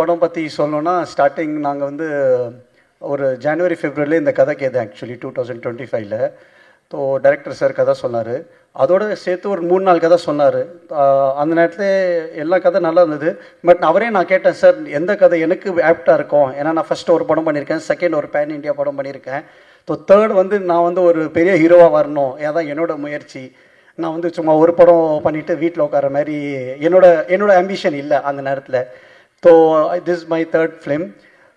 படம் பற்றி சொல்லணும்னா ஸ்டார்டிங் நாங்கள் வந்து ஒரு ஜனவரி ஃபெப்ரவரியில் இந்த கதை Ketu actually 2025. So director sir கதை சொன்னார். அதோடு சேர்த்து ஒரு 3-4 கதை சொன்னார். அந்த நேரத்தில் எல்லா கதை நல்லா இருந்தது. பட் அவரே நான் கேட்டேன், சார் எந்த கதை எனக்கு ஆப்டாக இருக்கும், ஏன்னா நான் ஃபஸ்ட்டு ஒரு படம் பண்ணியிருக்கேன், செகண்ட் ஒரு பேன் இண்டியா படம் பண்ணியிருக்கேன். ஸோ தேர்ட் வந்து நான் வந்து ஒரு பெரிய ஹீரோவாக வரணும், ஏதான் என்னோடய முயற்சி. நான் வந்து சும்மா ஒரு படம் பண்ணிவிட்டு வீட்டில் உட்கார மாதிரி என்னோட ஆம்பிஷன் இல்லை அந்த நேரத்தில். So this my third film.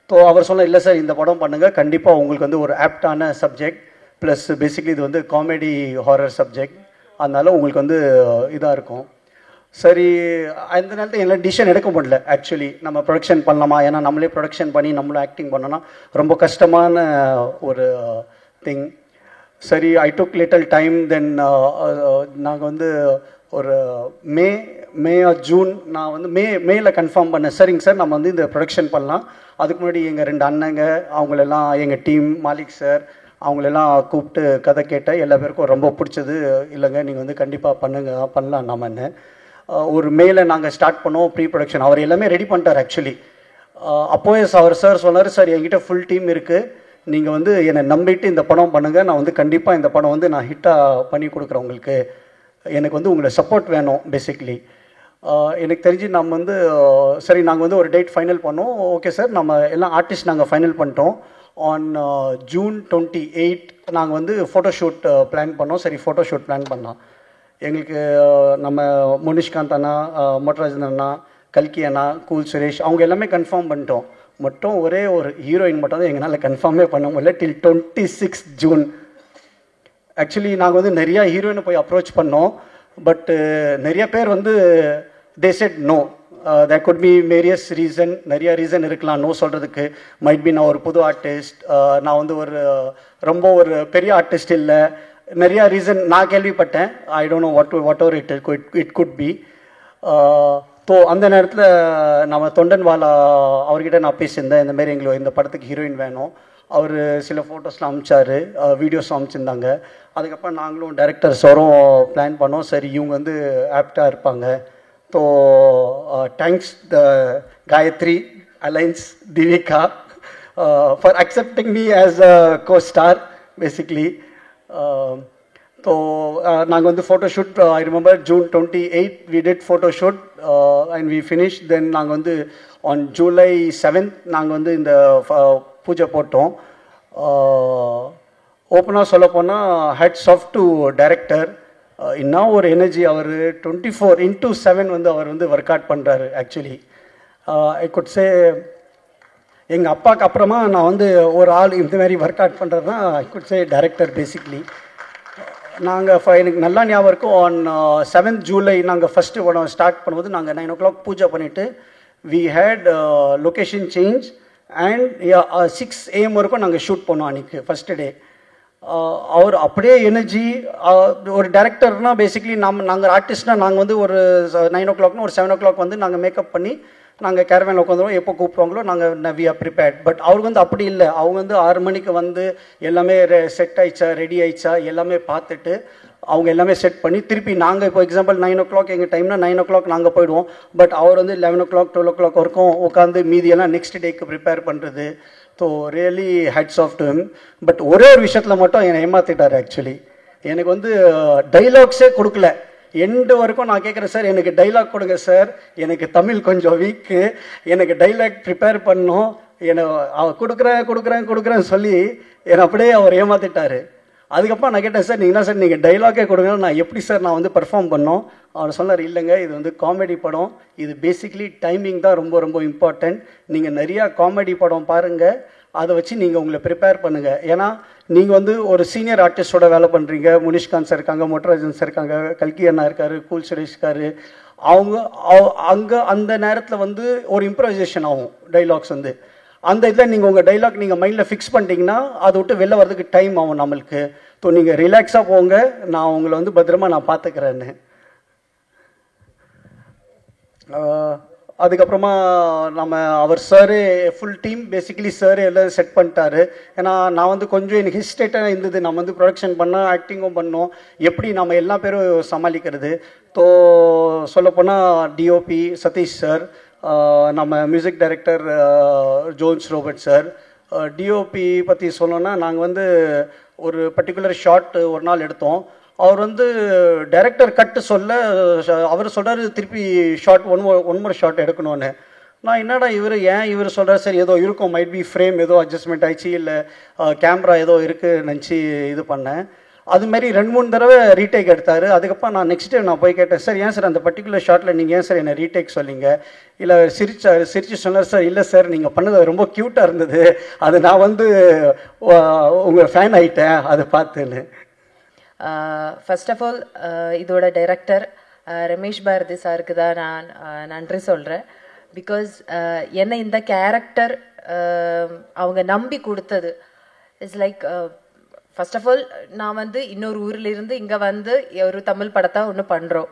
So அவர் சொன்ன, இல்லை சார் இந்த படம் பண்ணுங்கள், கண்டிப்பாக உங்களுக்கு வந்து ஒரு ஆப்டான சப்ஜெக்ட், ப்ளஸ் பேசிக்லி இது வந்து காமெடி ஹாரர் சப்ஜெக்ட், அதனால உங்களுக்கு வந்து இதாக இருக்கும். சரி, அந்த நேரத்தில் எல்லாம் டிசிஷன் எடுக்க முடியல ஆக்சுவலி. நம்ம ப்ரொடக்ஷன் பண்ணலாமா, ஏன்னா நம்மளே ப்ரொடக்ஷன் பண்ணி நம்மளும் ஆக்டிங் பண்ணோன்னா ரொம்ப கஷ்டமான ஒரு திங். சரி, ஐ டுக் லிட்டில் டைம். தென் நாங்கள் வந்து ஒரு மே ஜூன் நான் வந்து மேல கன்ஃபார்ம் பண்ணேன். சரிங்க சார், நம்ம வந்து இந்த ப்ரொடக்ஷன் பண்ணலாம். அதுக்கு முன்னாடி எங்கள் 2 அண்ணங்க, அவங்களெல்லாம் எங்கள் டீம், மாலிக் சார், அவங்களெல்லாம் கூப்பிட்டு கதை கேட்டேன். எல்லா பேருக்கும் ரொம்ப பிடிச்சது. இல்லைங்க நீங்கள் வந்து கண்டிப்பாக பண்ணலாம் நாமன்னு. ஒரு மேல நாங்கள் ஸ்டார்ட் பண்ணோம் ப்ரீ ப்ரொடக்ஷன். அவர் எல்லாமே ரெடி பண்ணிட்டார் ஆக்சுவலி. அப்போவே அவர் சார் சொன்னார், சார் என்கிட்ட ஃபுல் டீம் இருக்குது, நீங்கள் வந்து என்னை நம்பிட்டு இந்த படம் பண்ணுங்கள், நான் வந்து கண்டிப்பாக இந்த படம் வந்து நான் ஹிட்டாக பண்ணி கொடுக்குறேன் உங்களுக்கு, எனக்கு வந்து உங்களை சப்போர்ட் வேணும் பேசிக்லி. எனக்கு தெரிஞ்சு நம்ம வந்து சரி, நாங்கள் வந்து ஒரு டேட் ஃபைனல் பண்ணோம். ஓகே சார், நம்ம எல்லாம் ஆர்டிஸ்ட் நாங்கள் ஃபைனல் பண்ணிட்டோம். ஆன் June 28 நாங்கள் வந்து ஃபோட்டோஷூட் பிளான் பண்ணோம். சரி, ஃபோட்டோஷூட் பிளான் பண்ணோம். எங்களுக்கு நம்ம முனிஷ்காந்த் அண்ணா, மொட்டராஜன் அண்ணா, கல்கி அண்ணா, கூல் சுரேஷ், அவங்க எல்லாமே கன்ஃபார்ம் பண்ணிட்டோம். மட்டும் ஒரே ஒரு ஹீரோயின் மட்டும் தான் எங்களால் கன்ஃபார்மே பண்ண முடியல டில் 26 ஜூன். ஆக்சுவலி நாங்கள் வந்து நிறையா ஹீரோயினை போய் அப்ரோச் பண்ணோம். பட்டு நிறைய பேர் வந்து they said no. There could be various reason, நிறையா ரீசன் இருக்கலாம் நோ சொல்கிறதுக்கு. மைட் பி நான் ஒரு புது ஆர்டிஸ்ட், நான் வந்து ரொம்ப ஒரு பெரிய ஆர்டிஸ்ட் இல்லை, நிறையா ரீசன் நான் கேள்விப்பட்டேன். I don't know what ever it could be. So அந்த நேரத்தில் நம்ம தொண்டன்வாலா அவர்கிட்ட நான் பேசியிருந்தேன், இந்தமாரி எங்களுக்கு இந்த படத்துக்கு ஹீரோயின் வேணும். அவர் சில ஃபோட்டோஸ்லாம் அனுப்பிச்சார், வீடியோஸும் அனுப்பிச்சிருந்தாங்க. அதுக்கப்புறம் நாங்களும் டைரக்டர்ஸோரும் பிளான் பண்ணோம். சரி, இவங்க வந்து ஆப்டாக இருப்பாங்க. ஸோ தேங்க்ஸ் த காயத்ரி அலைன்ஸ் Divika for accepting me as a co-star basically. So நாங்கள் வந்து photoshoot, I remember June 28 we did photoshoot and we finished. Then நாங்கள் வந்து on July 7th நாங்கள் வந்து இந்த பூஜை போட்டோம். ஓப்பனாக சொல்ல போனால் ஹேட்ஸ் ஆஃப் டு டைரக்டர். இன்னும் ஒரு எனர்ஜி, அவர் 24/7 வந்து அவர் வந்து ஒர்க் அவுட் பண்ணுறாரு ஆக்சுவலி. ஐ குட் சே எங்கள் அப்பாவுக்கு அப்புறமா நான் வந்து ஒரு ஆள் இந்த மாதிரி ஒர்க் அவுட் பண்ணுறது தான் I could say director basically. நாங்கள் எனக்கு நல்லா ஞாபகம் இருக்கும், ஆன் 7th July நாங்கள் ஃபஸ்ட்டு படம் ஸ்டார்ட் பண்ணும்போது நாங்கள் 9 o'clock பூஜை பண்ணிவிட்டு we had location change and 6 AM வரைக்கும் நாங்கள் ஷூட் பண்ணோம் அன்றைக்கி ஃபஸ்ட்டு டே. அவர் அப்படியே எனர்ஜி. ஒரு டேரக்டர்னால் பேசிக்லி நாங்கள் ஆர்டிஸ்ட்னால் நாங்கள் வந்து ஒரு 9 o'clockனா ஒரு 7 o'clock வந்து நாங்கள் மேக்கப் பண்ணி நாங்கள் கேரவேனில் உட்காந்துருவோம். எப்போ கூப்பிடுவாங்களோ நாங்கள் வி ஆர் ப்ரிப்பேர்ட். பட் அவருக்கு வந்து அப்படி இல்லை. அவங்க வந்து 6 மணிக்கு வந்து எல்லாமே செட் ஆயிடுச்சா, ரெடி ஆயிடுச்சா எல்லாமே பார்த்துட்டு அவங்க எல்லாமே செட் பண்ணி திருப்பி நாங்கள் இப்போ எக்ஸாம்பிள் 9 o'clock எங்கள் டைம்னா 9 o'clock நாங்கள் போயிடுவோம். பட் அவர் வந்து 11 o'clock 12 o'clock வரைக்கும் உட்காந்து மீதியெல்லாம் நெக்ஸ்ட் டேக்கு ப்ரிப்பேர் பண்ணுறது. So really hats off to him. But ஒரே ஒரு விஷயத்தில் மட்டும் என்னை ஏமாற்றிட்டார் ஆக்சுவலி. எனக்கு வந்து டைலாக்ஸே கொடுக்கல. எண்டு வரைக்கும் நான் கேட்குறேன், சார் எனக்கு டைலாக் கொடுங்க சார், எனக்கு தமிழ் கொஞ்சம் வீக்கு, எனக்கு டைலாக் ப்ரிப்பேர் பண்ணணும், என்னை அவர் கொடுக்குறேன்னு சொல்லி என்னை அப்படியே அவர் ஏமாற்றிட்டார். அதுக்கப்புறம் நான் கேட்டேன், சார் நீங்கள் சார் நீங்கள் டைலாக்கே கொடுங்க, நான் எப்படி சார் நான் வந்து பர்ஃபார்ம் பண்ணோம். அவர் சொன்னார், இல்லைங்க இது வந்து காமெடி படம், இது பேசிக்லி டைமிங் தான் ரொம்ப ரொம்ப இம்பார்ட்டண்ட், நீங்கள் நிறையா காமெடி படம் பாருங்கள், அதை வச்சு நீங்கள் உங்களை ப்ரிப்பேர் பண்ணுங்கள். ஏன்னா நீங்கள் வந்து ஒரு சீனியர் ஆர்டிஸ்டோட வேலை பண்ணுறீங்க. முனிஷ்காந்த் சார் இருக்காங்க, மொட்டராஜன் சார் இருக்காங்க, கல்கி அண்ணா இருக்கார், கூல் சுரேஷ் இருக்காரு. அவங்க அங்கே அந்த நேரத்தில் வந்து ஒரு இம்ப்ரவைசேஷன் ஆகும் டைலாக்ஸ் வந்து. அந்த இதில் நீங்கள் உங்கள் டைலாக் நீங்கள் மைண்டில் ஃபிக்ஸ் பண்ணிட்டீங்கன்னா அதை விட்டு வெளில வர்றதுக்கு டைம் ஆகும் நம்மளுக்கு. ஸோ நீங்கள் ரிலாக்ஸாக போங்க, நான் உங்களை வந்து பத்திரமா நான் பார்த்துக்கிறேன்னு. அதுக்கப்புறமா நம்ம அவர் sir full team basically sir எல்லாம் செட் பண்ணிட்டாரு. ஏன்னா நான் வந்து கொஞ்சம் எனக்கு ஹிஸ்டேட்டாக இருந்தது, நம்ம வந்து ப்ரொடக்ஷன் பண்ணோம், ஆக்டிங்கும் பண்ணோம், எப்படி நம்ம எல்லா பேரும் சமாளிக்கிறது. ஸோ சொல்லப்போனால் டிஓபி சதீஷ் சார், நம்ம music director Jones Robert sir. DOP பற்றி சொல்லணும்னா நாங்கள் வந்து ஒரு பர்டிகுலர் ஷாட் ஒரு நாள் எடுத்தோம். அவர் வந்து டைரக்டர் கட்டு சொல்ல அவர் சொல்கிறார் திருப்பி ஷாட் ஒன் மோர் ஷாட் எடுக்கணும்னு. நான் என்னடா இவர் சொல்கிறார், சரி ஏதோ இருக்கும், மைட் பி ஃப்ரேம் ஏதோ அட்ஜஸ்ட்மெண்ட் ஆயிடுச்சு, இல்லை கேமரா ஏதோ இருக்குது நினச்சி இது பண்ணேன். அதுமாரி 2-3 தடவை ரீடேக் எடுத்தார். அதுக்கப்புறம் நான் நெக்ஸ்ட் டைம் நான் போய் கேட்டேன், சார் ஏன் சார் அந்த பர்டிகுலர் ஷாட்டில் நீங்கள் ஏன் சார் என்னை ரீடேக் சொன்னீங்க? இல்லை சிரிச்சு சொன்னார், சார் இல்லை சார் நீங்கள் பண்ணது ரொம்ப க்யூட்டாக இருந்தது, அது நான் வந்து உங்கள் ஃபேன் ஆகிட்டேன் அதை பார்த்துன்னு. ஃபர்ஸ்ட் ஆஃப் ஆல் இதோட டைரக்டர் ரமேஷ் பாரதி சாருக்கு தான் நான் நன்றி சொல்கிறேன். பிகாஸ் என்னை இந்த கேரக்டர் அவங்க நம்பி கொடுத்தது it's like, first of all நான் வந்து இன்னொரு ஊரிலிருந்து இங்கே வந்து ஒரு தமிழ் படத்தை ஒன்று பண்ணுறோம்.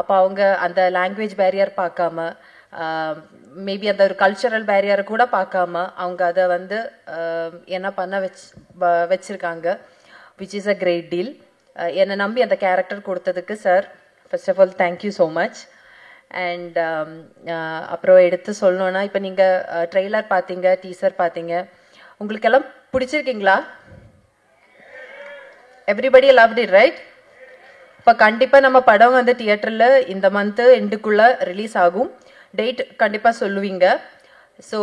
அப்போ அவங்க அந்த லாங்குவேஜ் பேரியர் பார்க்காம, மேபி அந்த ஒரு கல்ச்சரல் பேரியரை கூட பார்க்காம அவங்க அதை வந்து என்ன பண்ண வச்சுருக்காங்க, which is a great deal. என்னை நம்பி அந்த கேரக்டர் கொடுத்ததுக்கு sir first of all thank you so much. And அப்புறம் எடுத்து சொல்லணுன்னா, இப்போ நீங்கள் ட்ரெய்லர் பார்த்தீங்க, டீசர் பார்த்தீங்க, உங்களுக்கெல்லாம் பிடிச்சிருக்கீங்களா? Everybody loved it right? இப்போ கண்டிப்பாக நம்ம படம் வந்து தியேட்டரில் இந்த மந்த்து எண்டுக்குள்ளே ரிலீஸ் ஆகும். டேட் கண்டிப்பாக சொல்லுவீங்க. ஸோ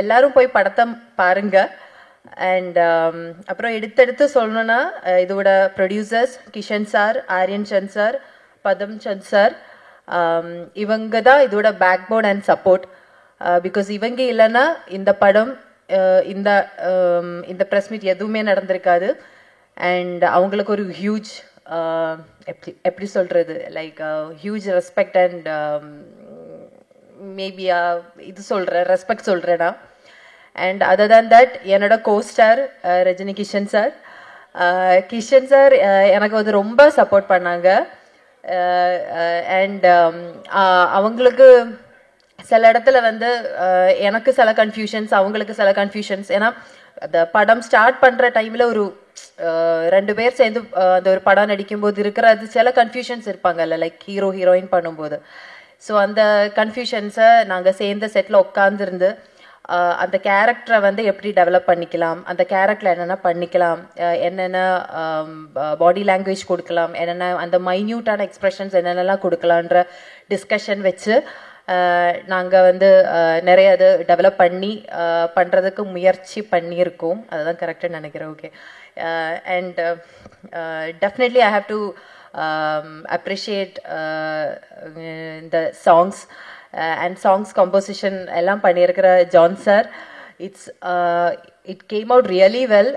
எல்லாரும் போய் படத்தை பாருங்க. அண்ட் அப்புறம் எடுத்தெடுத்து சொல்லணுன்னா, இதோட producers Kishan sir, Aryan Chand sir, Padam Chand sir, இவங்க தான் இதோட backbone and support. Because இவங்க இல்லைன்னா இந்த படம் இந்த ப்ரெஸ் மீட் எதுவுமே நடந்திருக்காது. அண்ட் அவங்களுக்கு ஒரு ஹியூஜ் எப்படி சொல்கிறது, like huge respect and maybe இது சொல்கிறேன், ரெஸ்பெக்ட் சொல்கிறேன்னா. அண்ட் அதர் தேன் தட் என்னோட co-star Rajini Kishan sir. Kishan sir எனக்கு வந்து ரொம்ப சப்போர்ட் பண்ணாங்க. அண்ட் அவங்களுக்கு சில இடத்துல வந்து எனக்கு சில கன்ஃபியூஷன்ஸ், அவங்களுக்கு சில கன்ஃபியூஷன்ஸ். ஏன்னா அந்த படம் ஸ்டார்ட் பண்ணுற டைமில் ஒரு 2 பேர் சேர்ந்து அந்த ஒரு படம் நடிக்கும்போது இருக்கிற அது சில கன்ஃபியூஷன்ஸ் இருப்பாங்கல்ல, லைக் ஹீரோயின் பண்ணும்போது. ஸோ அந்த கன்ஃபியூஷன்ஸை நாங்கள் சேர்ந்த செட்டில் உட்காந்துருந்து அந்த கேரக்டரை வந்து எப்படி டெவலப் பண்ணிக்கலாம், அந்த கேரக்டரில் என்னென்ன பண்ணிக்கலாம், என்னென்ன பாடி லாங்குவேஜ் கொடுக்கலாம், என்னென்ன அந்த மைன்யூட்டான எக்ஸ்ப்ரெஷன்ஸ் என்னென்னலாம் கொடுக்கலான்ற டிஸ்கஷன் வச்சு நாங்கள் வந்து நிறைய அது டெவலப் பண்ணி பண்ணுறதுக்கு முயற்சி பண்ணியிருக்கோம். அதுதான் கரெக்டுன்னு நினைக்கிறேன். Okay. And definitely I have to appreciate இந்த சாங்ஸ் அண்ட் சாங்ஸ் கம்போசிஷன் எல்லாம் பண்ணியிருக்கிற John sir. It came out really well.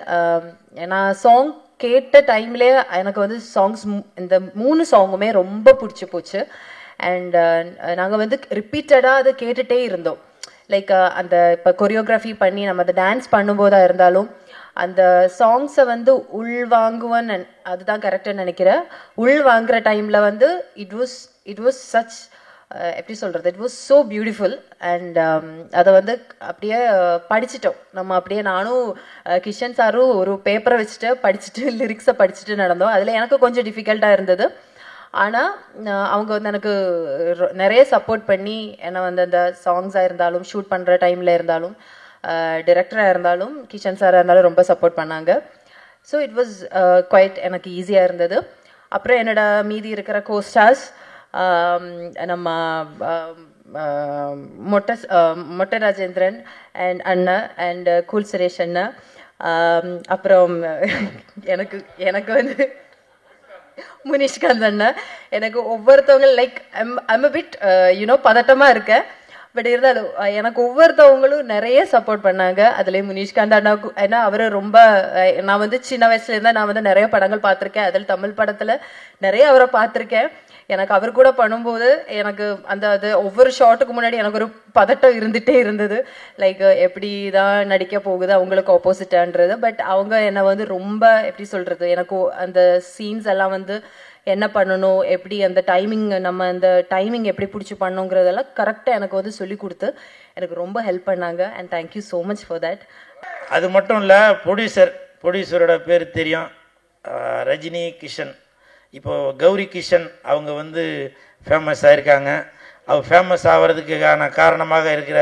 நான் சாங் கேட்ட டைம்லேயே எனக்கு வந்து சாங்ஸ் இந்த 3 சாங்குமே ரொம்ப பிடிச்சி போச்சு. அண்ட் நாங்கள் வந்து ரிப்பீட்டடாக அதை கேட்டுகிட்டே இருந்தோம். லைக் அந்த இப்போ கொரியோகிராஃபி பண்ணி நம்ம அதை டான்ஸ் பண்ணும்போதாக இருந்தாலும் அந்த சாங்ஸை வந்து உள்வாங்குவேன்னு அதுதான் கரெக்டாக நினைக்கிறேன். உள் வாங்குற டைமில் வந்து இட் வாஸ் சச் எப்படி சொல்கிறது, it was so beautiful. And அதை வந்து அப்படியே படிச்சிட்டோம் நம்ம. அப்படியே நானும் கிஷன் சாரும் ஒரு பேப்பரை வச்சுட்டு படிச்சுட்டு லிரிக்ஸை படிச்சுட்டு நடந்தோம். அதில் எனக்கு கொஞ்சம் டிஃபிகல்ட்டாக இருந்தது. ஆனால் அவங்க வந்து எனக்கு நிறைய சப்போர்ட் பண்ணி என்னை வந்து அந்த சாங்ஸாக இருந்தாலும், ஷூட் பண்ணுற டைமில் இருந்தாலும், டிரெக்டராக இருந்தாலும், கிஷன் சாராக இருந்தாலும் ரொம்ப சப்போர்ட் பண்ணாங்க. ஸோ இட் வாஸ் குவைட் எனக்கு ஈஸியாக இருந்தது. அப்புறம் என்னோட மீதி இருக்கிற கோஸ்டார்ஸ் நம்ம மொட்டை ராஜேந்திரன் அண்ட் அண்ணா அண்ட் கூல் சுரேஷ் அண்ணா. அப்புறம் எனக்கு வந்து முனிஷ்காந்த் அண்ணா. எனக்கு ஒவ்வொருத்தவங்க லைக் ஐம் அ பிட் பதட்டமாக இருக்கேன். பட் இருந்தாலும் எனக்கு ஒவ்வொருத்தவங்களும் நிறைய சப்போர்ட் பண்ணாங்க. அதுலேயும் முனிஷ்காந்த் அண்ணாவுக்கு, ஏன்னா அவர் ரொம்ப நான் வந்து சின்ன வயசுலேருந்தா நான் வந்து நிறைய படங்கள் பார்த்துருக்கேன். அதில் தமிழ் படத்தில் நிறைய அவரை பார்த்துருக்கேன். எனக்கு அவர் கூட பண்ணும்போது எனக்கு அது ஒவ்வொரு ஷாட்டுக்கு முன்னாடி எனக்கு ஒரு பதட்டம் இருந்துகிட்டே இருந்தது. லைக் எப்படி தான் நடிக்க போகுது அவங்களுக்கு ஆப்போசிட்டான்றது. பட் அவங்க என்னை வந்து ரொம்ப எப்படி சொல்கிறது, எனக்கு அந்த சீன்ஸ் எல்லாம் வந்து என்ன பண்ணணும், எப்படி அந்த டைமிங், நம்ம அந்த டைமிங் எப்படி பிடிச்சி பண்ணணுங்கிறதெல்லாம் கரெக்டாக எனக்கு வந்து சொல்லி கொடுத்து எனக்கு ரொம்ப ஹெல்ப் பண்ணாங்க. And thank you so much for that. அது மட்டும் இல்லை, ப்ரொடியூசரோட பேர் தெரியும், ரஜினி கிஷன். இப்போது கௌரி கிஷன் அவங்க வந்து ஃபேமஸ் ஆகிருக்காங்க. அவர் ஃபேமஸ் ஆகிறதுக்கான காரணமாக இருக்கிற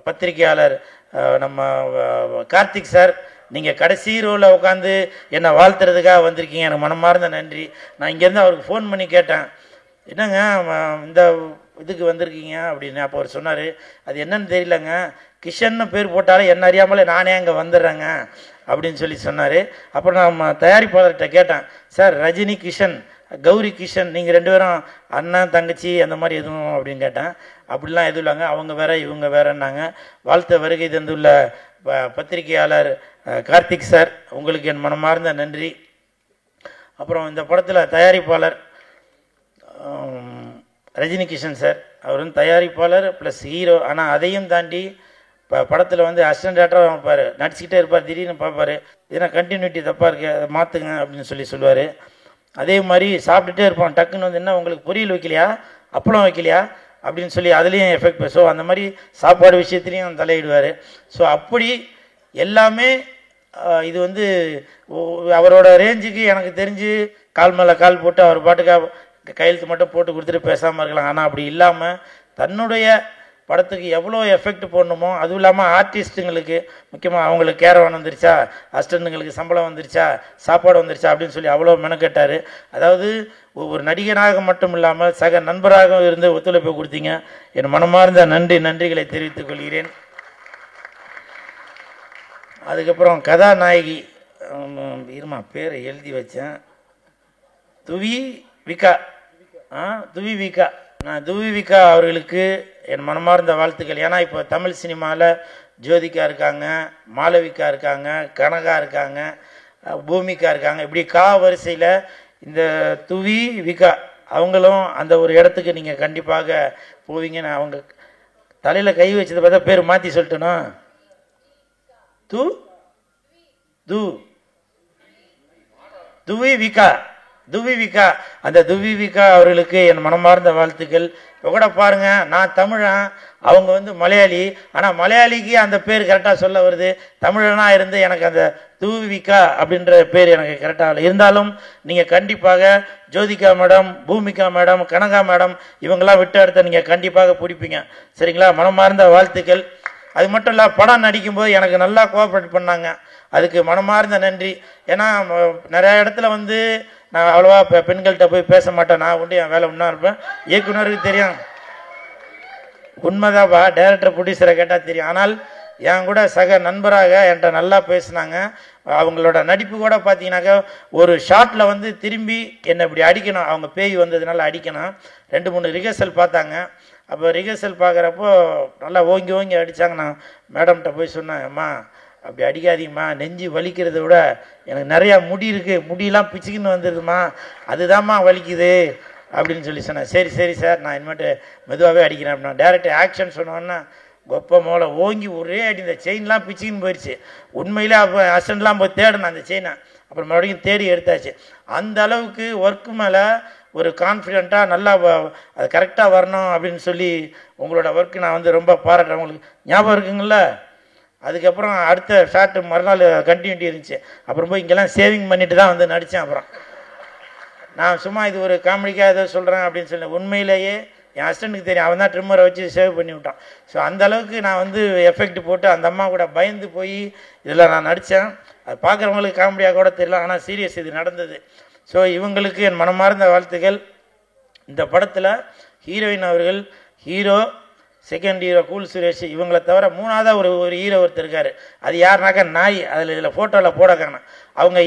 பத்திரிகையாளர் நம்ம கார்த்திக் சார், நீங்கள் கடைசி ரோவில் உட்காந்து என்னை வாழ்த்துறதுக்காக வந்திருக்கீங்க. எனக்கு மனமார்ந்த நன்றி. நான் இங்கேருந்து அவருக்கு ஃபோன் பண்ணி கேட்டேன், என்னங்க இந்த இதுக்கு வந்திருக்கீங்க அப்படின்னு. அப்போ அவர் சொன்னார், அது என்னன்னு தெரியலங்க, கிஷன்னு பேர் போட்டாலே என்ன அறியாமலே நானே அங்கே வந்துடுறேங்க அப்படின்னு சொன்னார். அப்புறம் நான் தயாரிப்பாளர்கிட்ட கேட்டேன், சார் ரஜினி கிஷன், கௌரி கிஷன், நீங்கள் 2 பேரும் அண்ணன் தங்கச்சி அந்த மாதிரி எதுவும் அப்படின்னு கேட்டேன். அப்படிலாம் எதுவும் இல்லைங்க, அவங்க வேற இவங்க வேறன்னாங்க. வாழ்த்த வருகை தந்துள்ள பத்திரிகையாளர் கார்த்திக் சார், உங்களுக்கு என் மனமார்ந்த நன்றி. அப்புறம் இந்த படத்தில் தயாரிப்பாளர் ரஜினி கிஷன் சார், அவர் வந்து தயாரிப்பாளர் ப்ளஸ் ஹீரோ. ஆனால் அதையும் தாண்டி படத்தில் வந்து அசிஸ்டன்ட் டேரக்டராக வைப்பார், நடிச்சுக்கிட்டே இருப்பார். திடீர்னு பார்ப்பார், ஏன்னா கண்டினியூட்டி தப்பாக இருக்கு, அதை மாற்றுங்க அப்படின்னு சொல்லுவார். அதே மாதிரி சாப்பிட்டுட்டே இருப்பான், டக்குன்னு வந்து என்ன உங்களுக்கு பொரியல் வைக்கலையா, அப்பளம் வைக்கலையா அப்படின்னு சொல்லி அதுலேயும் எஃபெக்ட். ஸோ அந்த மாதிரி சாப்பாடு விஷயத்துலையும் தலையிடுவார். ஸோ அப்படி எல்லாமே இது வந்து அவரோட ரேஞ்சுக்கு எனக்கு தெரிஞ்சு கால் மேலே கால் போட்டு அவர் பாட்டுக்காக கையெழுத்து மட்டும் போட்டு கொடுத்துட்டு பேசாமல் இருக்கலாம். ஆனால் அப்படி இல்லாமல் தன்னுடைய படத்துக்கு எவ்வளோ எஃபெக்ட் போடணுமோ, அதுவும் இல்லாமல் ஆர்டிஸ்ட்டுங்களுக்கு முக்கியமாக அவங்களுக்கு கேரவான் வந்துருச்சா, அசிஸ்டண்ட்டுங்களுக்கு சம்பளம் வந்துருச்சா, சாப்பாடு வந்துருச்சா அப்படின்னு சொல்லி அவ்வளோ மெனக்கட்டார். அதாவது ஒரு நடிகனாக மட்டும் இல்லாமல் சக நண்பராக இருந்து ஒத்துழைப்பு கொடுத்தீங்க. என் மனமார்ந்த நன்றிகளை தெரிவித்துக் கொள்கிறேன். அதுக்கப்புறம் கதாநாயகி இருமா பேரை எழுதி வச்சேன், துவி விகா. நான் துவி விகா அவர்களுக்கு என் மனமார்ந்த வாழ்த்துக்கள். ஏன்னா இப்போ தமிழ் சினிமாவில் ஜோதிகா இருக்காங்க, மாளவிகா இருக்காங்க, கனகா இருக்காங்க, பூமிகா இருக்காங்க. இப்படி வரிசையில் இந்த துவி விகா அவங்களும் அந்த ஒரு இடத்துக்கு நீங்கள் கண்டிப்பாக போவீங்கன்னு. அவங்க தலையில் கை வச்சதை பார்த்தா பேர் மாற்றி சொல்லிட்டேனா, துவி விகா அந்த துவி விகா அவர்களுக்கு என் மனமார்ந்த வாழ்த்துக்கள். இப்போ கூட பாருங்க, நான் தமிழன், அவங்க வந்து மலையாளி. ஆனால் மலையாளிக்கு அந்த பேர் கரெக்டாக சொல்ல வருது, தமிழனாக இருந்து எனக்கு அந்த துவி விகா அப்படின்ற பேர் எனக்கு கரெக்டாக இருந்தாலும் நீங்கள் கண்டிப்பாக Jyothika madam, Bhumika madam, Kanaka madam இவங்கெல்லாம் விட்டு அடுத்த நீங்கள் கண்டிப்பாக பிடிப்பீங்க. சரிங்களா? மனமார்ந்த வாழ்த்துக்கள். அது மட்டும் இல்லை, படம் நடிக்கும்போது எனக்கு நல்லா கோஆப்ரேட் பண்ணாங்க, அதுக்கு மனமார்ந்த நன்றி. ஏன்னா நிறைய இடத்துல வந்து நான் அவ்வளோவா பெண்கள்கிட்ட போய் பேச மாட்டேன், நான் உண்டு என் வேலை ஒன்றா இருப்பேன். இயக்குனருக்கு தெரியும், உண்மைதான்ப்பா, டைரக்டர் ப்ரொடியூசரை கேட்டால் தெரியும். ஆனால் என் கூட சக நண்பராக என்கிட்ட நல்லா பேசினாங்க. அவங்களோட நடிப்பு கூட பார்த்தீங்கன்னாக்கா ஒரு ஷாட்டில் வந்து திரும்பி என்னை இப்படி அடிக்கணும், அவங்க பேய் வந்ததுனால அடிக்கணும். 2-3 ரிஹர்சல் பார்த்தாங்க. அப்போ ரிஹர்சல் பார்க்குறப்போ நல்லா ஓங்கி அடித்தாங்க. நான் மேடம்கிட்ட போய் சொன்னேன், அம்மா அப்படி அடிக்காதீங்கம்மா, நெஞ்சு வலிக்கிறத விட எனக்கு நிறையா முடி இருக்குது, முடியெல்லாம் பிச்சுக்கின்னு வந்துடுதுமா, அதுதான்மா வலிக்குது அப்படின்னு சொன்னேன். சரி சார், நான் இனிமேட்டு மெதுவாகவே அடிக்கிறேன் அப்படின்னா. டேரக்டர் ஆக்ஷன் சொன்னோன்னா கொப்ப மோளை ஓங்கி ஒரே அடி, இந்த செயின்லாம் பிச்சுக்கின்னு போயிடுச்சு. உண்மையிலே அப்போ அசிஸ்டண்ட்லாம் போய் தேடணும் அந்த செயினை, அப்புறம் மறுபடியும் தேடி எடுத்தாச்சு. அந்த அளவுக்கு ஒர்க்கு மேலே ஒரு கான்ஃபிடெண்ட்டாக நல்லா அது கரெக்டாக வரணும் அப்படின்னு சொல்லி உங்களோட ஒர்க்கு நான் வந்து ரொம்ப பாராட்டுறேன். உங்களுக்கு ஞாபகம் இருக்குங்கள? அதுக்கப்புறம் அடுத்த ஷார்ட்டு மறுநாள் கண்டினியூட்டி இருந்துச்சு. அப்புறம் போய் இங்கெல்லாம் சேவிங் பண்ணிட்டு தான் வந்து நடித்தேன். அப்புறம் நான் சும்மா இது ஒரு காமெடிக்காக ஏதோ சொல்கிறேன் அப்படின்னு சொல்லி, உண்மையிலேயே என் ஹஸ்பண்டுக்கு தெரியும், அவன் தான் ட்ரிம்மரை வச்சு சேவ் பண்ணி விட்டான். ஸோ அந்த அளவுக்கு நான் வந்து எஃபெக்ட் போட்டு அந்த அம்மா கூட பயந்து போய் இதில் நான் நடித்தேன். அது பார்க்குறவங்களுக்கு காமெடியாக கூட தெரியல, ஆனால் சீரியஸ் இது நடந்தது. ஸோ இவங்களுக்கு என் மனமார்ந்த வாழ்த்துக்கள். இந்த படத்தில் ஹீரோயின் அவர்கள், hero, second hero cool Suresh, இவங்களை தவிர 3ஆவதாக ஒரு ஹீரோ ஒருத்தர் இருக்கார். அது யாருனாக்கா நாய். இதில் ஃபோட்டோவில் போட காணும். அவங்க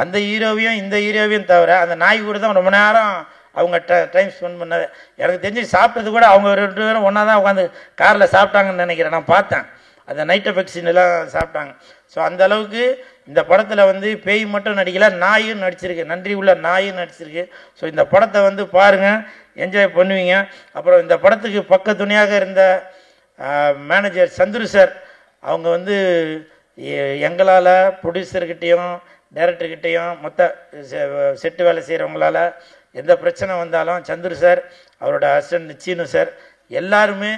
அந்த ஹீரோவையும் இந்த ஹீரோவையும் தவிர அந்த நாய் கூட தான் ரொம்ப நேரம் அவங்க டைம் ஸ்பெண்ட் பண்ணது. எனக்கு தெரிஞ்சு சாப்பிட்டது கூட அவங்க 2 பேரும் ஒன்றா தான் உட்காந்து காரில் சாப்பிட்டாங்கன்னு நினைக்கிறேன். நான் பார்த்தேன், அந்த நைட் எஃபெக்ட்ஸ் எல்லாம் சாப்பிட்டாங்க. ஸோ அந்த அளவுக்கு இந்த படத்தில் வந்து பேய் மட்டும் நடிக்கல, நாயும் நடிச்சிருக்கு, நன்றி உள்ள நாயும் நடிச்சிருக்கு. ஸோ இந்த படத்தை வந்து பாருங்கள், என்ஜாய் பண்ணுவீங்க. அப்புறம் இந்த படத்துக்கு பக்க துணையாக இருந்த மேனேஜர் சந்துரு சார், அவங்க வந்து எங்களால் ப்ரொடியூசர்கிட்டையும் டைரக்டர்கிட்டையும் மொத்த செட்டு வேலை செய்கிறவங்களால எந்த பிரச்சனை வந்தாலும் சந்துரு சார், அவரோட அசிஸ்டன்ட் சீனு சார் எல்லாருமே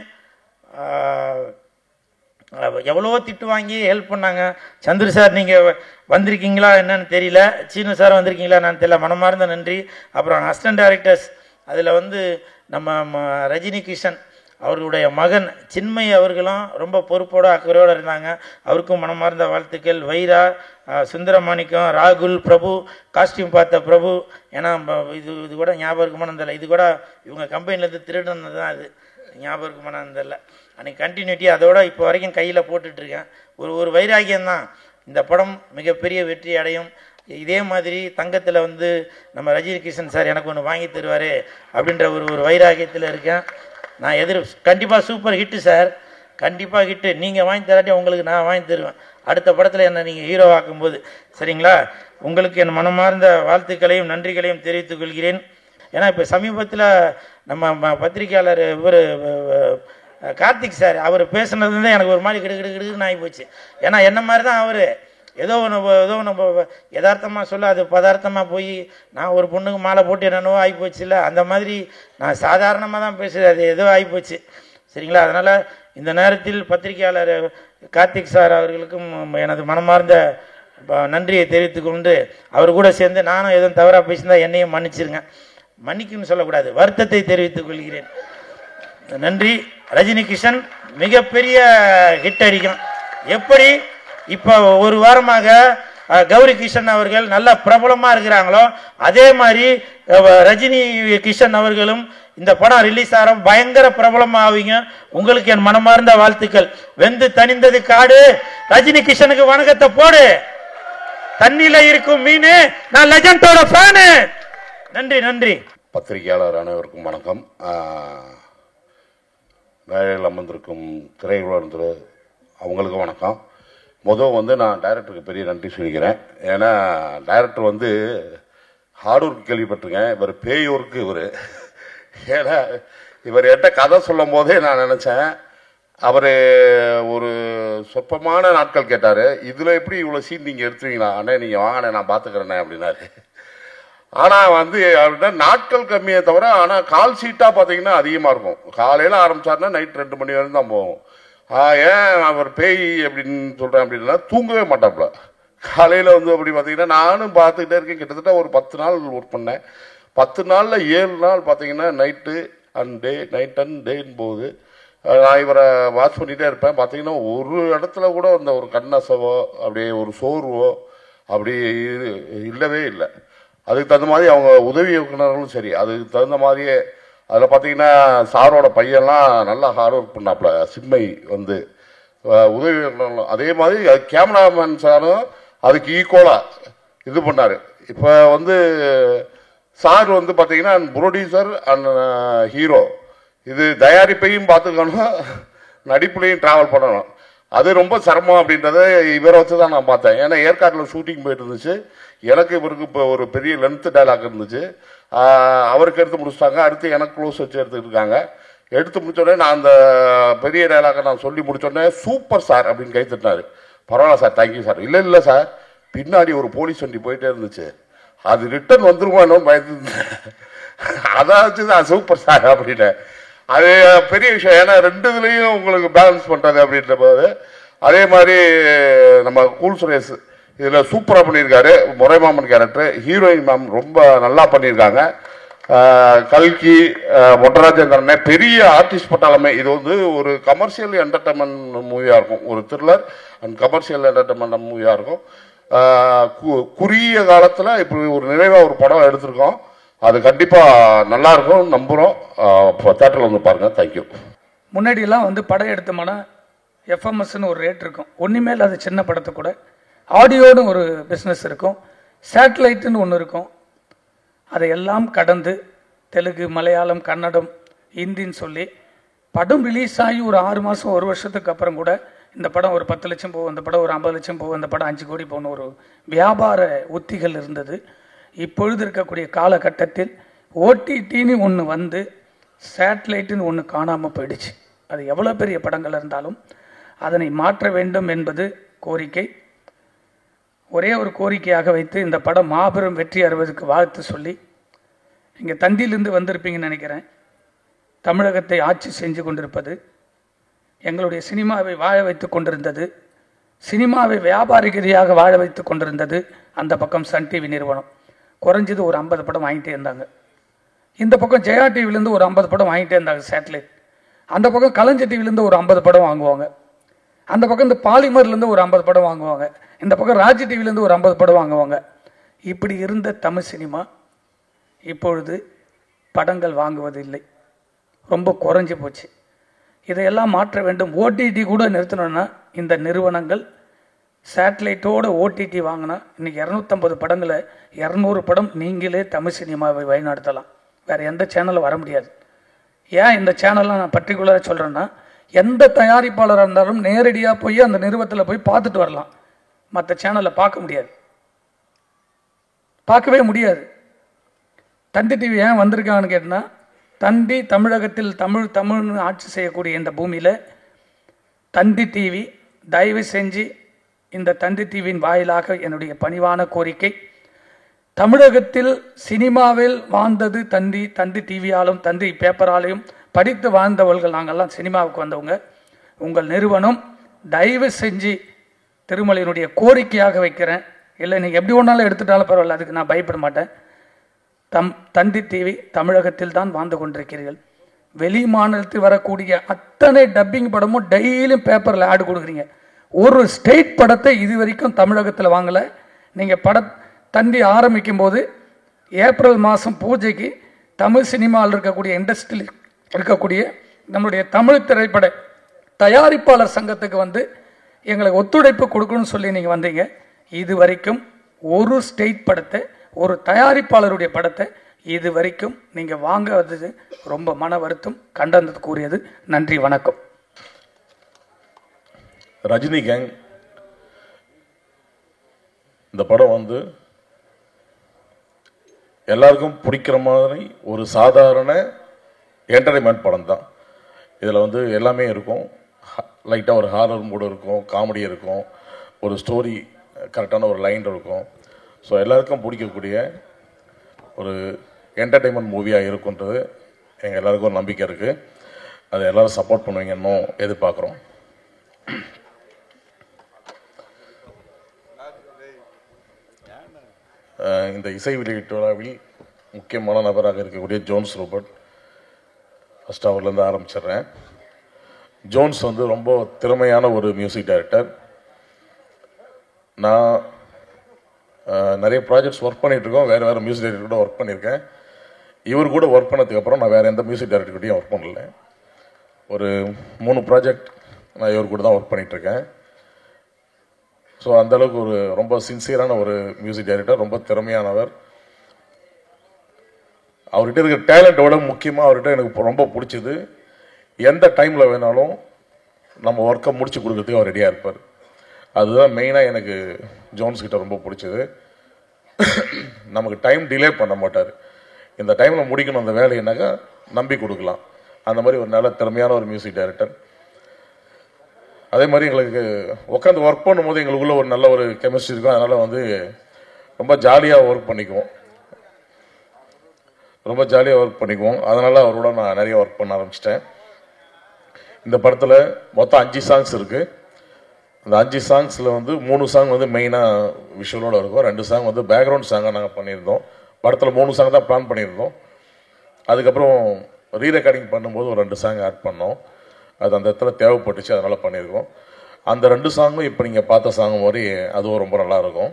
எவ்வளோ திட்டு வாங்கி ஹெல்ப் பண்ணாங்க. சந்துரு சார் நீங்கள் வந்திருக்கீங்களா என்னன்னு தெரியல, சீனு சார் வந்திருக்கீங்களா என்னன்னு தெரியல, மனமார்ந்த நன்றி. அப்புறம் அசிஸ்டன்ட் டைரக்டர்ஸ், அதில் வந்து நம்ம ரஜினி கிஷன் அவர்களுடைய மகன் சின்மய் அவர்களும் ரொம்ப பொறுப்போடு அக்கறையோடு இருந்தாங்க. அவருக்கும் மனமார்ந்த வாழ்த்துக்கள். வைரா, சுந்தரமாணிக்கம், ராகுல், பிரபு, காஸ்டியூம் பார்த்த பிரபு, ஏன்னா இது கூட ஞாபகம் இருக்குமானதில்லை, இது கூட இவங்க கம்பெனிலேருந்து திருடுனது தான், அது ஞாபகம் இருக்குமானதில்லை. அன்றைக்கி கண்டினியூட்டி அதோட இப்போ வரைக்கும் கையில் போட்டுட்ருக்கேன். ஒரு வைராகியம்தான். இந்த படம் மிகப்பெரிய வெற்றி அடையும். இதே மாதிரி தங்கத்தில் வந்து நம்ம ரஜினி கிஷன் சார் எனக்கு ஒன்று வாங்கி தருவார் அப்படின்ற ஒரு வைராகியத்தில் இருக்கேன். நான் கண்டிப்பாக சூப்பர் ஹிட்டு சார், கண்டிப்பாக ஹிட்டு. நீங்கள் வாங்கி தராட்டி உங்களுக்கு நான் வாங்கி தருவேன் அடுத்த படத்தில் என்னை நீங்கள் ஹீரோ ஆக்கும்போது. சரிங்களா? உங்களுக்கு என் மனமார்ந்த வாழ்த்துக்களையும் நன்றிகளையும் தெரிவித்துக் கொள்கிறேன். ஏன்னா இப்போ சமீபத்தில் நம்ம பத்திரிகையாளர் இவர் கார்த்திக் சார் அவர் பேசுனதுலேருந்து எனக்கு ஒரு மாதிரி கிடுகிடுன்னு ஆகி போச்சு. ஏன்னா என்ன மாதிரி தான் அவர் ஏதோ ஒன்று யதார்த்தமாக சொல்ல அது பதார்த்தமாக போய் நான் ஒரு பொண்ணுக்கு மாலை போட்டு என்னென்னவோ ஆகிப்போச்சு. இல்லை அந்த மாதிரி நான் சாதாரணமாக தான் பேசுகிறேன், அது ஏதோ ஆகிப்போச்சு. சரிங்களா? அதனால் இந்த நேரத்தில் பத்திரிகையாளர் கார்த்திக் சார் அவர்களுக்கும் எனது மனமார்ந்த நன்றியை தெரிவித்துக் கொண்டு அவர் கூட சேர்ந்து நானும் எதுவும் தவறாக பேசியிருந்தா என்னையும் மன்னிச்சிருங்க. மன்னிக்குன்னு சொல்லக்கூடாது, வருத்தத்தை தெரிவித்துக் கொள்கிறேன். நன்றி. ரஜினி கிஷன் மிகப்பெரிய ஹிட் அடிக்கும். எப்படி இப்போ ஒரு வாரமாக கௌரி கிஷன் அவர்கள் நல்ல பிரபலமாக இருக்கிறாங்களோ அதே மாதிரி ரஜினி கிஷன் அவர்களும் இந்த படம் ரிலீஸ் ஆகிற பயங்கர பிரபலமாக ஆவீங்க. உங்களுக்கு என் மனமார்ந்த வாழ்த்துக்கள். வெந்து தணிந்தது காடு, ரஜினி கிஷனுக்கு வணக்கத்தை போடு. தண்ணியில இருக்கும் மீன், நான் லெஜண்டோட ஃபேனு. நன்றி நன்றி. பத்திரிகையாளர் அனைவருக்கும் வணக்கம். வேலையில் அமர்ந்திருக்கும் திரையுலக அவங்களுக்கும் வணக்கம். முதல் வந்து நான் டைரக்டருக்கு பெரிய நன்றி சொல்லிக்கிறேன். ஏன்னா டைரக்டர் வந்து ஹார்ட் ஒர்க் கேள்விப்பட்டிருக்கேன், இவர் பேய் ஒர்க்கு இவர். ஏன்னா இவர் என்கிட்ட கதை சொல்லும் போதே நான் நினச்சேன், அவர் ஒரு சொற்பமான நாட்கள் கேட்டார், இதில் எப்படி இவ்வளோ சீன் நீங்கள் எடுத்துவீங்களா? அண்ணே நீங்கள் வாங்கினே நான் பார்த்துக்கிறேண்ணே அப்படின்னாரு. ஆனால் வந்து அப்படின்னா நாட்கள் கம்மியே தவிர, ஆனால் கால் சீட்டாக பார்த்தீங்கன்னா அதிகமாக இருக்கும். காலையில் ஆரம்பித்தாருன்னா நைட் 2 மணி வரைக்கும் தான் போகும். ஏன் அவர் பேய் அப்படின்னு சொல்கிறேன் அப்படின்னா, தூங்கவே மாட்டாப்புல. காலையில் வந்து அப்படி பார்த்தீங்கன்னா நானும் பார்த்துக்கிட்டே இருக்கேன். கிட்டத்தட்ட ஒரு 10 நாள் ஒர்க் பண்ணேன். 10 நாளில் 7 நாள் பார்த்தீங்கன்னா night and day, night and டேன்னு போகுது. நான் இவரை வாட்ச் பண்ணிகிட்டே இருப்பேன். பார்த்தீங்கன்னா ஒரு இடத்துல கூட அந்த ஒரு கண்ணசவோ அப்படியே ஒரு சோர்வோ அப்படி இல்லவே இல்லை. அதுக்கு தகுந்த மாதிரி அவங்க உதவி இயக்குநர்களும் சரி, அதுக்கு தகுந்த மாதிரியே அதில் பார்த்தீங்கன்னா சாரோட பையன்லாம் நல்லா ஹார்ட் ஒர்க் பண்ணாப்புல. சின்மை வந்து உதவி இயக்குநர்களும் அதே மாதிரி கேமராமேன் சாரும் அதுக்கு ஈக்குவலாக இது பண்ணார். இப்போ வந்து சார் வந்து பார்த்தீங்கன்னா ப்ரொடியூசர் அண்ட் ஹீரோ, இது தயாரிப்பையும் பார்த்துக்கணும், நடிப்புலையும் ட்ராவல் பண்ணணும். அது ரொம்ப சிரமம் அப்படின்றத இவரை வச்சு தான் நான் பார்த்தேன். ஏன்னா ஏற்காட்டில் ஷூட்டிங் போயிட்டு இருந்துச்சு. எனக்கு இவருக்கு இப்போ ஒரு பெரிய லென்த்து டைலாக் இருந்துச்சு. அவருக்கு எடுத்து முடிச்சிட்டாங்க. அடுத்து எனக்கு க்ளோஸ் வச்சு எடுத்துக்கிட்டு இருக்காங்க. எடுத்து முடிச்சோடனே நான் அந்த பெரிய டைலாக்கை நான் சொல்லி முடிச்சோடனே சூப்பர் சார் அப்படின்னு கை தட்டினார். பரவாயில்ல சார், தேங்க்யூ சார். இல்லை சார், பின்னாடி ஒரு போலீஸ் வண்டி போயிட்டே இருந்துச்சு, அது ரிட்டர்ன் வந்துருவானு பயந்து அதான் வச்சு தான் சூப்பர் சார் அப்படின்ட்டேன். அது பெரிய விஷயம். ஏன்னா 2 இதுலேயும் உங்களுக்கு பேலன்ஸ் பண்ணுறது அப்படின்ற போது. அதே மாதிரி நம்ம கூல் சுரேஷ் இதில் சூப்பராக பண்ணியிருக்காரு. முறைமாமன் கேரக்டர், ஹீரோயின் மேம் ரொம்ப நல்லா பண்ணியிருக்காங்க. கல்கி, மொட்டராஜேந்திரனே பெரிய ஆர்டிஸ்ட் பட்டாலுமே இது வந்து ஒரு கமர்ஷியல் என்டர்டைன்மெண்ட் மூவியாக இருக்கும். ஒரு த்ரில்லர் அண்ட் கமர்ஷியல் என்டர்டைன்மெண்ட் மூவியாக இருக்கும். குறுகிய காலத்தில் இப்படி ஒரு நிறைவாக ஒரு படம் எடுத்திருக்கோம். அது கண்டிப்பாக நல்லாயிருக்கும் நம்புகிறோம். தேட்டரில் வந்து பாருங்கள். தேங்க்யூ. முன்னாடியெல்லாம் வந்து படம் எடுத்தோம்னா எஃப்எம்எஸ்ன்னு ஒரு ரேட் இருக்கும். ஒன்றுமே இல்லாத சின்ன படத்தை கூட ஆடியோன்னு ஒரு பிஸ்னஸ் இருக்கும், சேட்டலைட்டுன்னு ஒன்று இருக்கும். அதையெல்லாம் கடந்து தெலுங்கு, மலையாளம், கன்னடம், ஹிந்தின்னு சொல்லி படம் ரிலீஸ் ஆகி ஒரு 6 மாதம் 1 வருஷத்துக்கு அப்புறம் கூட இந்த படம் ஒரு 10 லட்சம் போகும், இந்த படம் ஒரு 50 லட்சம் போகும், இந்த படம் 5 கோடி போகணும் ஒரு வியாபார உத்திகள் இருந்தது. இப்பொழுது இருக்கக்கூடிய காலகட்டத்தில் ஓடிடின்னு ஒன்று வந்து சேட்டலைட்டுன்னு ஒன்று காணாமல் போயிடுச்சு. அது எவ்வளோ பெரிய படங்கள் இருந்தாலும் அதனை மாற்ற வேண்டும் என்பது கோரிக்கை. ஒரே ஒரு கோரிக்கையாக வைத்து இந்த படம் மாபெரும் வெற்றி அடைவதற்கு வாழ்த்து சொல்லி, இங்கே தந்தியிலிருந்து வந்திருப்பீங்கன்னு நினைக்கிறேன். தமிழகத்தை ஆட்சி செஞ்சு கொண்டிருப்பது, எங்களுடைய சினிமாவை வாழ வைத்து கொண்டிருந்தது, சினிமாவை வியாபாரிக ரீதியாக வாழ வைத்து கொண்டிருந்தது அந்த பக்கம் சன் டிவி நிறுவனம். குறைஞ்சது ஒரு 50 படம் வாங்கிட்டே இருந்தாங்க. இந்த பக்கம் ஜெயா டிவிலேருந்து ஒரு 50 படம் வாங்கிட்டே இருந்தாங்க சேட்டலைட். அந்த பக்கம் கலைஞர் டிவிலேருந்து ஒரு 50 படம் வாங்குவாங்க. அந்த பக்கம் இந்த பாலிமர்லேருந்து ஒரு 50 படம் வாங்குவாங்க. இந்த பக்கம் ராஜ் டிவிலேருந்து ஒரு 50 படம் வாங்குவாங்க. இப்படி இருந்த தமிழ் சினிமா இப்பொழுது படங்கள் வாங்குவதில்லை, ரொம்ப குறைஞ்சி போச்சு. இதையெல்லாம் மாற்ற வேண்டும். ஓடிடி கூட நிறுத்தணும்னா இந்த நிறுவனங்கள் சேட்டலைட்டோட ஓடிடி வாங்கினா இன்னைக்கு 250 படங்களை 200 படம் நீங்களே தமிழ் சினிமாவை வழிநடத்தலாம். வேறு எந்த சேனலும் வர முடியாது. ஏன் இந்த சேனல்லாம் நான் பர்டிகுலராக சொல்கிறேன்னா, எந்த தயாரிப்பாளராக இருந்தாலும் நேரடியாக போய் அந்த நிறுவனத்தில் போய் பார்த்துட்டு வரலாம். மற்ற சேனலில் பார்க்க முடியாது, பார்க்கவே முடியாது. தந்தி டிவி ஏன் வந்திருக்காங்கன்னு கேட்டால், தந்தி தமிழகத்தில் தமிழ்னு ஆட்சி செய்யக்கூடிய இந்த பூமியில் தந்தி டிவி தயவு செஞ்சு இந்த தந்தி டிவியின் வாயிலாக என்னுடைய பணிவான கோரிக்கை, தமிழகத்தில் சினிமாவில் வாழ்ந்தது தந்தி டிவியாலும் தந்தி பேப்பராலையும் படித்து வாழ்ந்தவர்கள் நாங்கள்லாம் சினிமாவுக்கு வந்தவங்க. உங்கள் நிறுவனம் தயவு செஞ்சு திருமலையினுடைய கோரிக்கையாக வைக்கிறேன். இல்லை நீங்கள் எப்படி ஒன்றாலும் எடுத்துட்டாலும் பரவாயில்ல, அதுக்கு நான் பயப்பட மாட்டேன். தந்தி டிவி தமிழகத்தில் தான் வாழ்ந்து கொண்டிருக்கிறீர்கள். வெளி மாநிலத்தில் வரக்கூடிய அத்தனை டப்பிங் படமும் டெய்லியும் பேப்பரில் ஆடு கொடுக்குறீங்க. ஒரு ஸ்டேட் படத்தை இது வரைக்கும் தமிழகத்தில் வாங்கலை. நீங்கள் தந்தி ஆரம்பிக்கும் போது ஏப்ரல் மாதம் பூஜைக்கு தமிழ் சினிமாவில் இருக்கக்கூடிய இண்டஸ்ட்ரியில் இருக்கக்கூடிய நம்முடைய தமிழ் திரைப்பட தயாரிப்பாளர் சங்கத்துக்கு வந்து எங்களுக்கு ஒத்துழைப்பு கொடுக்கணும்னு சொல்லி நீங்கள் வந்தீங்க. இது வரைக்கும் ஒரு ஸ்டேட் படத்தை, ஒரு தயாரிப்பாளருடைய படத்தை இது வரைக்கும் நீங்கள் வாங்காதது ரொம்ப மன வருத்தம், கண்டனத்துக்குரியது. நன்றி, வணக்கம். ரஜினி கேங் இந்த படம் வந்து எல்லாருக்கும் பிடிக்கிற மாதிரி ஒரு சாதாரண என்டர்டைன்மெண்ட் படம் தான். இதில் வந்து எல்லாமே இருக்கும். லைட்டாக ஒரு ஹாரர் மூடு இருக்கும், காமெடி இருக்கும், ஒரு ஸ்டோரி கரெக்டான ஒரு லைன் இருக்கும். ஸோ எல்லாருக்கும் பிடிக்கக்கூடிய ஒரு என்டர்டைன்மெண்ட் மூவியாக இருக்குன்றது எங்கள் எல்லாருக்கும் ஒரு நம்பிக்கை இருக்குது. அதை எல்லோரும் சப்போர்ட் பண்ணுவீங்கன்னு எதிர்பார்க்குறோம். இந்த இசை வெளியீட்டு விழாவில் முக்கியமான நபராக இருக்கக்கூடிய ஜோன்ஸ் ரோபர்ட், ஃபஸ்ட் அவர்லேருந்து ஆரம்பிச்சிடுறேன். ஜோன்ஸ் வந்து ரொம்ப திறமையான ஒரு மியூசிக் டைரக்டர். நான் நிறைய ப்ராஜெக்ட்ஸ் ஒர்க் பண்ணிகிட்ருக்கோம், வேறு மியூசிக் டைரக்டர் கூட ஒர்க் பண்ணியிருக்கேன். இவர் கூட ஒர்க் பண்ணதுக்கப்புறம் நான் வேறு எந்த மியூசிக் டைரக்டர்கிட்டையும் ஒர்க் பண்ணல. ஒரு 3 ப்ராஜெக்ட் நான் இவர் கூட தான் ஒர்க் பண்ணிகிட்ருக்கேன். ஸோ அந்தளவுக்கு ஒரு ரொம்ப சின்சியரான ஒரு மியூசிக் டைரக்டர், ரொம்ப திறமையானவர். அவர்கிட்ட இருக்கிற டேலண்ட்டோட முக்கியமாக அவர்கிட்ட எனக்கு ரொம்ப பிடிச்சது, எந்த டைமில் வேணாலும் நம்ம ஒர்க்கை முடிச்சு கொடுக்குறதுக்கு அவர் ரெடியாக இருப்பார். அதுதான் மெயினாக எனக்கு ஜோன்ஸ் கிட்ட ரொம்ப பிடிச்சது. நமக்கு டைம் டிலே பண்ண மாட்டார். இந்த டைமில் முடிக்கணும் அந்த வேலையினாக்கா நம்பி கொடுக்கலாம். அந்த மாதிரி ஒரு நல்ல திறமையான ஒரு மியூசிக் டைரக்டர். அதே மாதிரி எங்களுக்கு உட்காந்து ஒர்க் பண்ணும்போது எங்களுக்குள்ள ஒரு நல்ல ஒரு கெமிஸ்ட்ரி இருக்கும். அதனால் வந்து ரொம்ப ஜாலியாக ஒர்க் பண்ணிக்குவோம். அதனால் அவரோட நான் நிறைய ஒர்க் பண்ண ஆரம்பிச்சிட்டேன். இந்த படத்தில் மொத்தம் 5 சாங்ஸ் இருக்குது. அந்த 5 சாங்ஸில் வந்து 3 சாங் வந்து மெயினாக விஷுவலோடு இருக்கும், 2 சாங் வந்து பேக்ரவுண்ட் சாங்காக நாங்கள் பண்ணியிருந்தோம். படத்தில் 3 சாங் தான் பிளான் பண்ணியிருந்தோம். அதுக்கப்புறம் ரீரெக்கார்டிங் பண்ணும்போது ஒரு 2 சாங் ஆட் பண்ணோம். அது அந்த இடத்துல தேவைப்பட்டுச்சு, அதனால் பண்ணியிருக்கோம். அந்த 2 சாங்கும் இப்போ நீங்கள் பார்த்த சாங் மாதிரி அதுவும் ரொம்ப நல்லாயிருக்கும்.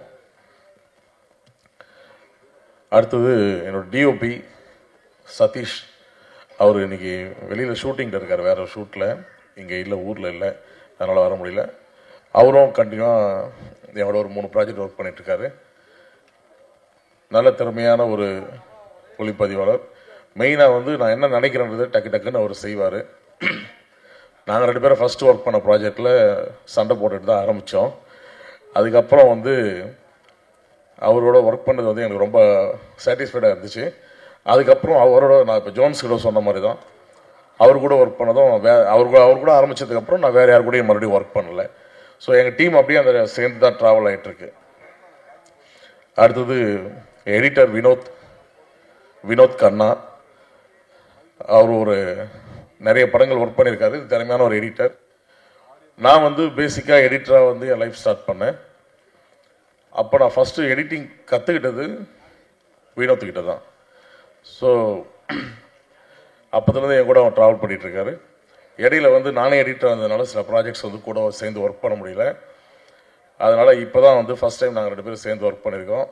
அடுத்தது என்னோட டிஓபி சதீஷ், அவர் இன்னைக்கு வெளியில் ஷூட்டிங்கில் இருக்கார், வேறு ஷூட்டில், இங்கே இல்லை, ஊரில் இல்லை, அதனால் வர முடியல. அவரும் கண்டினியூவாக என்னோட ஒரு 3 ப்ராஜெக்ட் ஒர்க் பண்ணிகிட்ருக்காரு. நல்ல திறமையான ஒரு ஒளிப்பதிவாளர். மெயினாக வந்து நான் என்ன நினைக்கிறேன்றது டக்குன்னு அவர் செய்வார். நாங்கள் 2 பேரும் ஃபஸ்ட்டு ஒர்க் பண்ண ப்ராஜெக்டில் சண்டை போட்டுட்டு தான் ஆரம்பித்தோம். அதுக்கப்புறம் வந்து அவரோட ஒர்க் பண்ணது வந்து எனக்கு ரொம்ப சாட்டிஸ்ஃபைடாக இருந்துச்சு. அதுக்கப்புறம் அவரோட நான் இப்போ ஜோன்ஸ் கிட்ட சொன்ன மாதிரி தான், அவர் கூட ஒர்க் பண்ணதும் அவர் கூட ஆரம்பித்ததுக்கப்புறம் நான் வேறு யார் கூடயும் மறுபடியும் ஒர்க் பண்ணலை. ஸோ எங்கள் டீம் அப்படியே அந்த சேர்ந்து தான் ட்ராவல் ஆகிட்டுருக்கு. அடுத்தது எடிட்டர் வினோத் கண்ணா. அவர் ஒரு நிறைய படங்கள் ஒர்க் பண்ணியிருக்காரு, திறமையான ஒரு எடிட்டர். நான் வந்து பேசிக்காக எடிட்டராக வந்து என் லைஃப் ஸ்டார்ட் பண்ணேன். அப்போ நான் ஃபஸ்ட்டு எடிட்டிங் கற்றுக்கிட்டது வினோத்துக்கிட்ட தான். ஸோ அப்போதுலேருந்து என் கூட அவன் ட்ராவல் பண்ணிகிட்ருக்காரு. இடையில வந்து நானே எடிட்டர் இருந்ததுனால சில ப்ராஜெக்ட்ஸ் வந்து கூட சேர்ந்து ஒர்க் பண்ண முடியல. அதனால் இப்போ தான் வந்து ஃபஸ்ட் டைம் நாங்கள் 2 பேரும் சேர்ந்து ஒர்க் பண்ணியிருக்கோம்.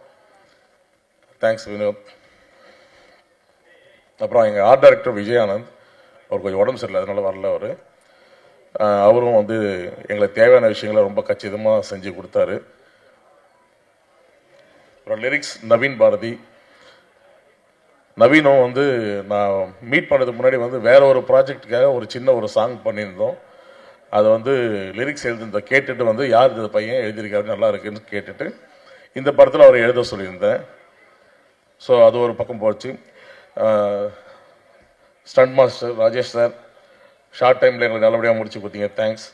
தேங்க்ஸ் வினோத். அப்புறம் எங்கள் ஆர்ட் டைரக்டர் விஜயானந்த், அவர் கொஞ்சம் உடம்பு சரியில்லை, அதனால வரல. அவரும் வந்து எங்களுக்கு தேவையான விஷயங்களை ரொம்ப கச்சிதமாக செஞ்சு கொடுத்தாரு. அப்புறம் லிரிக்ஸ் நவீன் பாரதி. நவீனும் வந்து நான் மீட் பண்ணுறதுக்கு முன்னாடி வந்து வேற ஒரு ப்ராஜெக்டுக்காக ஒரு சின்ன ஒரு சாங் பண்ணியிருந்தோம். அதை வந்து லிரிக்ஸ் எழுதிருந்த கேட்டுட்டு வந்து யார் இந்த பையன் எழுதியிருக்காரு நல்லா இருக்குன்னு கேட்டுட்டு இந்த படத்தில் அவர் எழுத சொல்லியிருந்தேன். ஸோ அது ஒரு பக்கம் போச்சு. Stunt master Rajesh sir short டைமில் எங்களுக்கு நல்லபடியாக முடிச்சு கொடுத்தீங்க, தேங்க்ஸ்.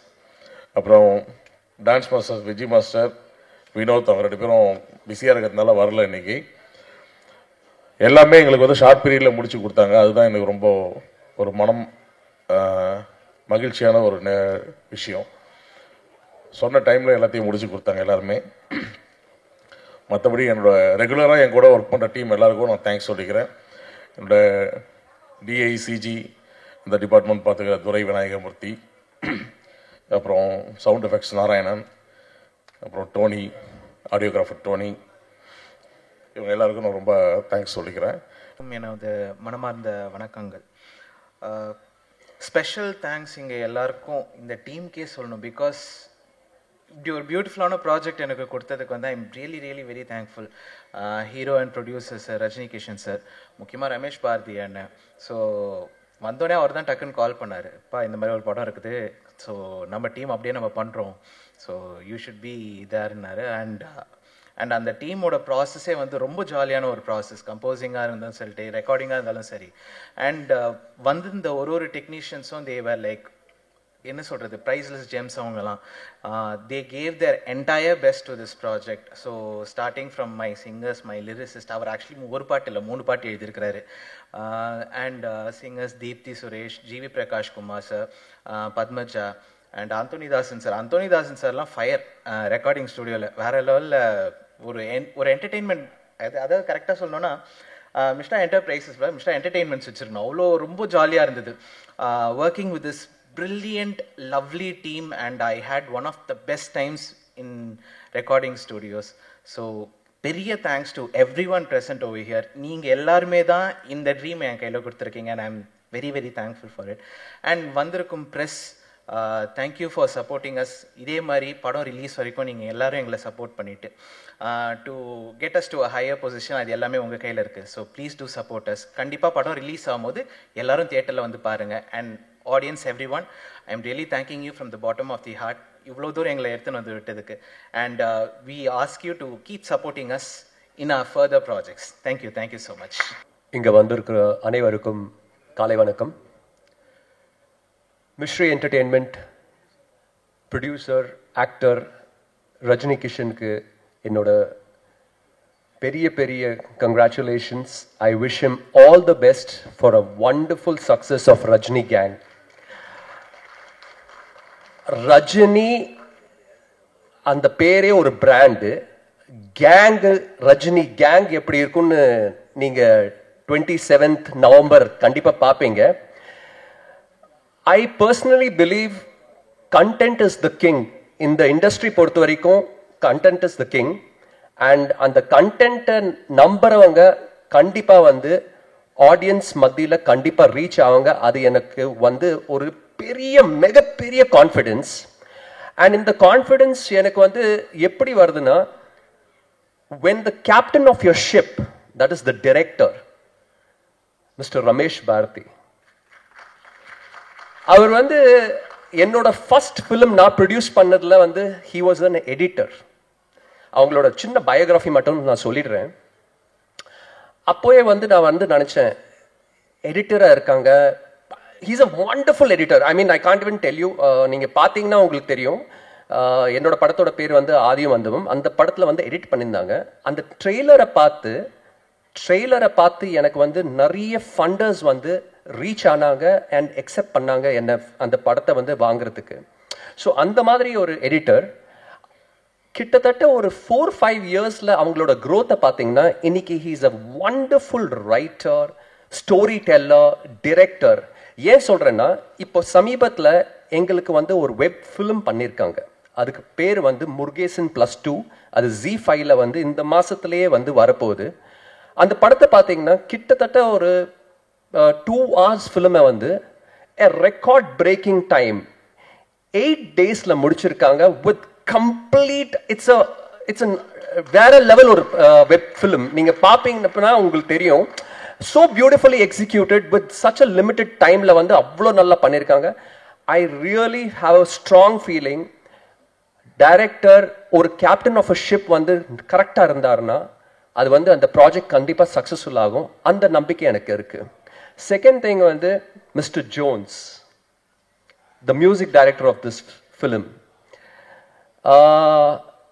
அப்புறம் dance master Vijay master Vinod, அவங்க 2 பேரும் பிஸியாக இருக்கிறதுனால வரல இன்னைக்கு. எல்லாமே எங்களுக்கு வந்து ஷார்ட் பீரியடில் முடிச்சு கொடுத்தாங்க. அதுதான் எனக்கு ரொம்ப ஒரு மனம் மகிழ்ச்சியான ஒரு விஷயம். சொன்ன டைமில் எல்லாத்தையும் முடிச்சு கொடுத்தாங்க எல்லாருமே. மற்றபடி என்னோட ரெகுலராக என் கூட ஒர்க் பண்ணுற டீம் எல்லாருக்கும் நான் தேங்க்ஸ் சொல்லிக்கிறேன். என்னோட டிஐசிஜி இந்த டிபார்ட்மெண்ட் பார்த்துக்கிற துரை விநாயகமூர்த்தி, அப்புறம் சவுண்ட் எஃபெக்ட்ஸ் நாராயணன், அப்புறம் டோனி ஆடியோகிராஃபர் டோனி, இவங்க எல்லாருக்கும் நான் ரொம்ப தேங்க்ஸ் சொல்லிக்கிறேன். எனது மனமார்ந்த வணக்கங்கள். ஸ்பெஷல் தேங்க்ஸ் இங்கே எல்லாருக்கும் இந்த டீம்க்கே சொல்லணும். பிகாஸ் இப்படி ஒரு பியூட்டிஃபுல்லான ப்ராஜெக்ட் எனக்கு கொடுத்ததுக்கு வந்து I am really very thankful. Hero and producer sir Rajini Kishan sir, முக்கியமாக ரமேஷ் பாரதி அண்ணன். ஸோ வந்தோடனே அவர் தான் டக்குன்னு கால் பண்ணார், அப்பா இந்த மாதிரி ஒரு படம் இருக்குது, ஸோ நம்ம டீம் அப்படியே நம்ம பண்ணுறோம், ஸோ யூ ஷுட் பி தேர்னாரு. அண்ட் அந்த டீமோட ப்ராசஸே வந்து ரொம்ப ஜாலியான ஒரு ப்ராசஸ். கம்போசிங்காக இருந்தாலும் சரி, ரெக்கார்டிங்காக இருந்தாலும் சரி. அண்ட் வந்து இந்த ஒரு டெக்னீஷியன்ஸும் தேவர் லைக் என்ன சொல்கிறது, ப்ரைஸ்லெஸ் ஜெம்ஸ். அவங்கலாம் they gave their entire best to this project. So starting from my singers, my lyricist, அவர் ஆக்சுவலி ஒரு பாட்டு இல்லை 3 பாட்டு எழுதியிருக்கிறாரு. And singers Deepthi Suresh, GV Prakash Kumar sir, Padmaja and Anthonydasan sir. Anthonydasan சார்லாம் ஃபயர் ரெக்கார்டிங் ஸ்டுடியோவில் வேறு லெவலில் ஒரு என்டர்டெயின்மெண்ட். அதாவது கரெக்டாக சொல்லணும்னா மிஸ்டா என்டர்பிரைசஸ் மிஸ்டா என்டர்டெயின்மெண்ட்ஸ் வச்சுருக்கணும். அவ்வளோ ரொம்ப ஜாலியாக இருந்தது working with this brilliant lovely team, and I had one of the best times in recording studios. So பெரிய thanks to everyone present over here. நீங்க எல்லாருமே தான் இந்த ட்ரீம் என் கையில் கொடுத்துருக்கீங்க, and I'm very thankful for it. And வந்திருக்கும் press, thank you for supporting us. இதே மாதிரி படம் ரிலீஸ் வரைக்கும் நீங்கள் எல்லாரும் எங்களை சப்போர்ட் பண்ணிட்டு to get us to a higher position, அது எல்லாமே உங்கள் கையில் இருக்குது. So please do support us. கண்டிப்பாக படம் ரிலீஸ் ஆகும்போது எல்லாரும் தியேட்டரில் வந்து பாருங்கள். And audience, everyone, I am really thanking you from the bottom of the heart. இவ்வளோ தூரம் எங்களை எடுத்துன்னு வந்து விட்டதுக்கு. And we ask you to keep supporting us in our further projects. Thank you so much. இங்கே வந்திருக்கிற அனைவருக்கும் காலை வணக்கம். Mystery entertainment producer actor Rajini கிஷனுக்கு என்னோட பெரிய congratulations. I wish him all the best for a wonderful success of Rajini Gang. Rajini அந்த பேரே ஒரு பிராண்டு. கேங் ரஜினி கேங் எப்படி இருக்குன்னு நீங்க 27th நவம்பர் கண்டிப்பா பார்ப்பீங்க. I personally believe content is the king. இந்த இண்டஸ்ட்ரி பொறுத்த வரைக்கும் content is the king. And அந்த கண்டென்ட்டை நம்புறவங்க கண்டிப்பா வந்து ஆடியன்ஸ் மத்தியில் கண்டிப்பா ரீச் ஆவாங்க. அது எனக்கு வந்து ஒரு மிகப்பெரிய கான்ஃபிடென்ஸ். அண்ட் இந்த கான்ஃபிடென்ஸ் எனக்கு வந்து எப்படி வருதுன்னா, when the captain of your ship, that is the director, Mr. Ramesh Bharati, அவர் வந்து என்னோட ஃபர்ஸ்ட் ஃபிலிம் நான் ப்ரொடியூஸ் பண்ணதுல வந்து he was an editor. அவங்களோட சின்ன பயோகிராஃபி மட்டும் நான் சொல்லிடுறேன். அப்போயே வந்து நான் வந்து நினச்சேன், எடிட்டராக இருக்காங்க, he's a wonderful editor. I mean I can't even tell you. நீங்கள் பார்த்தீங்கன்னா உங்களுக்கு தெரியும், என்னோட படத்தோட பேர் வந்து ஆதியும் அந்தமும். அந்த படத்தில் வந்து எடிட் பண்ணியிருந்தாங்க. அந்த ட்ரெய்லரை பார்த்து எனக்கு வந்து நிறைய ஃபண்டர்ஸ் வந்து ரீச் ஆனாங்க அண்ட் அக்செப்ட் பண்ணாங்க என்ன அந்த படத்தை வந்து வாங்குறதுக்கு. ஸோ அந்த மாதிரி ஒரு எடிட்டர் கிட்டத்தட்ட ஒரு 4-5 இயர்ஸ்ல அவங்களோட growth பார்த்தீங்கன்னா இன்னைக்கு he is a wonderful writer, story teller, director. ஏன் சொல்கிறேன்னா, இப்போ சமீபத்தில் எங்களுக்கு வந்து ஒரு வெப் ஃபிலிம் பண்ணியிருக்காங்க. அதுக்கு பேர் வந்து முருகேசன் +2. அது ZEE5ல வந்து இந்த மாதத்துலேயே வந்து வரப்போகுது. அந்த படத்தை பார்த்தீங்கன்னா கிட்டத்தட்ட ஒரு 2 hours ஃபிலிமை வந்து ரெக்கார்ட் பிரேக்கிங் டைம் 8 daysல முடிச்சிருக்காங்க. வித் கம்ப்ளீட் இட்ஸ் வேற லெவல் ஒரு வெப் ஃபிலிம். நீங்கள் பார்ப்பீங்கன்னா உங்களுக்கு தெரியும். So beautifully executed with such a limited டைமில் வந்து அவ்வளோ நல்லா பண்ணியிருக்காங்க. I really have a strong feeling, director ஒரு கேப்டன் ஆஃப் அ ஷிப் வந்து கரெக்டாக இருந்தாருன்னா அது வந்து அந்த ப்ராஜெக்ட் கண்டிப்பாக சக்ஸஸ்ஃபுல் ஆகும். அந்த நம்பிக்கை எனக்கு இருக்கு. செகண்ட் திங் வந்து mister Jones, the music director of this film.